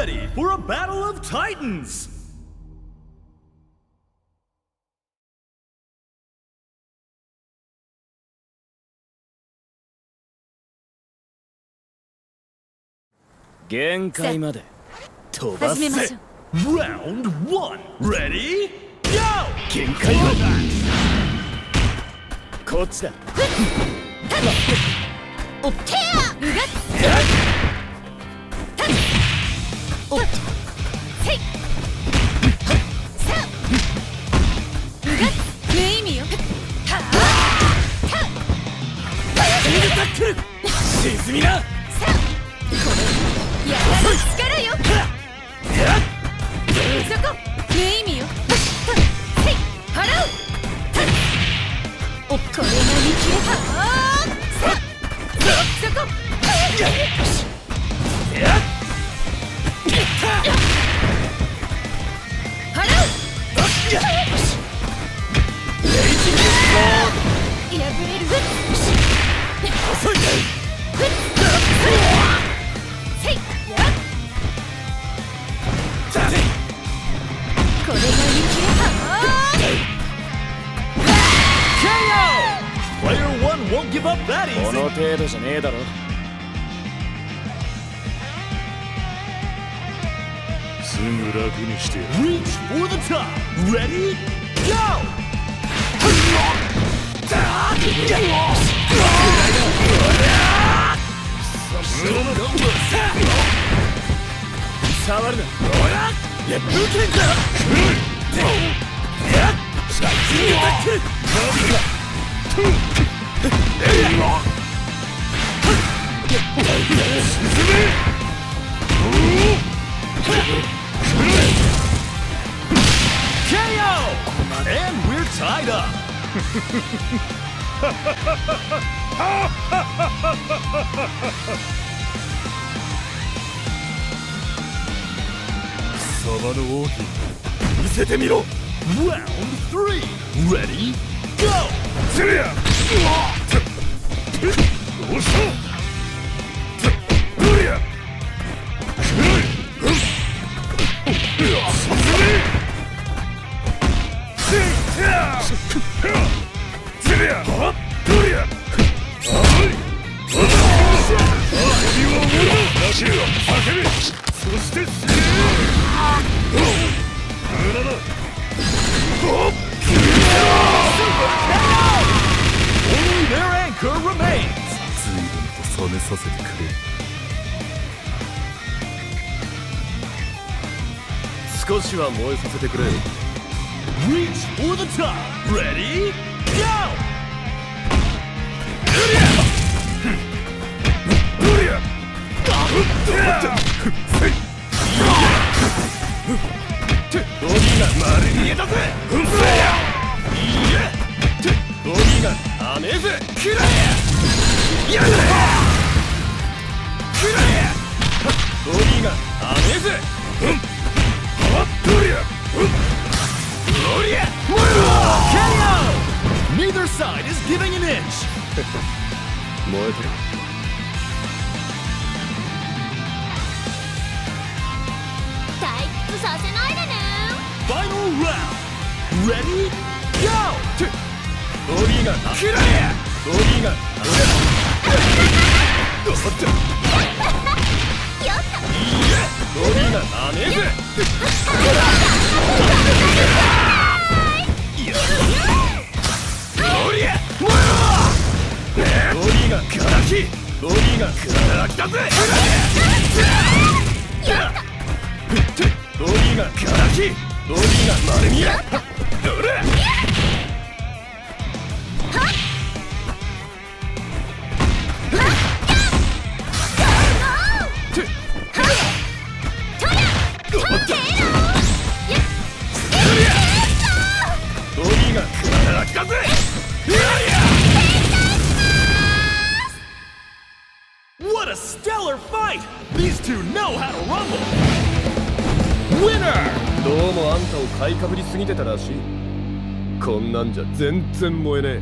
ready for a battle of titans! Round 1, ready, go! 限界はこっちだ。おっけやうがっおっせいさあうがっ無意味よはあシールタックル沈みな。さあこれやられ力よそこ無意味よせい払うおこれが見切れはあさあそこ払う破れる遅いせいやこれが見切れは KO! Player 1 won't give up that easy! この程度じゃねえだろ。すぐ楽にしてやる。Reach for the top! Ready? Go! 触るな。いや、抜けんだ。KO! And we're tied up! 貴様の奥義見せてみろ。Round 3 Ready? Go! セリアどうしたブリア冷めさせてくれ。少しは燃えさせてくれ。Reach for the top! Ready? Go! ゴミが丸見えだぜ。ゴミが甘えぜ。くらえやだくらえゴミが甘えぜ。ドリアドリア KO! Neither side is giving an inch. 燃えてる。退屈させないでね。 Final round. Ready? Go! ゴミがくらえゴミがゴミが甘えぜ。ゴリア燃えろ。ゴミが砕きゴミが砕きだぜ。ゴミが砕きゴミが丸見え。どれWhat a stellar fight! These two know how to rumble! Winner! どうもあんたを買いかぶりすぎてたらしい。こんなんじゃ全然燃えねえ。